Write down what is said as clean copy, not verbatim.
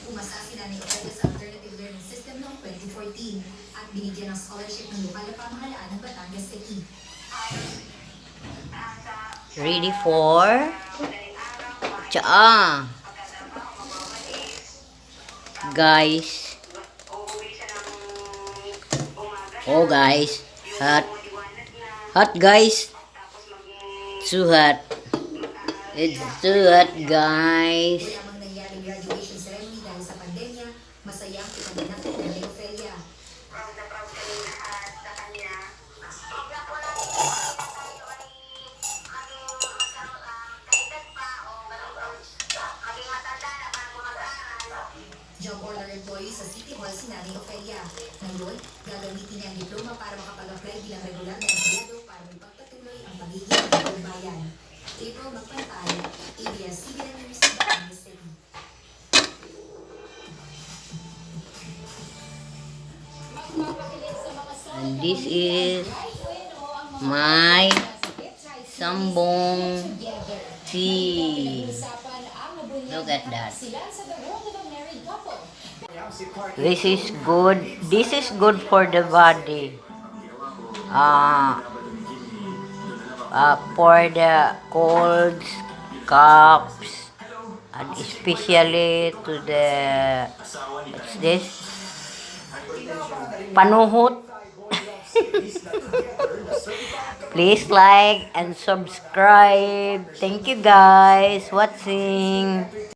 Umasa sila ni Opel sa alternative learning system noong 2014 at binigyan ng scholarship ng lokal na pamahalaan ng Batangas City. Ready for Tsaa. Guys. Oh guys. Hot. Hot guys. Too hot. It's too hot guys. Wala mang nangyaring graduation ceremony dahil sa pandemya, masaya ang ipinanganak ng Nanay Ofelia. Proud na proud kami lahat sa kanya. Hanggang po natin tayo ay maging kaedad pa o maging matanda na para mag-aaral. Job order employee sa City Hall si Nanay Ofelia. Ngayon, gagamitin niya ang diploma para makapag-apply bilang regular na empleyado para may pagpatuloy ang pagiging ng bayan. April Magpantay, ABS-CBN News, Batangas City. And this is my sambong tea. Look at that. This is good. This is good for the body. For the colds, coughs, and especially to the what's this? Panuhot. Please like and subscribe. Thank you guys watching.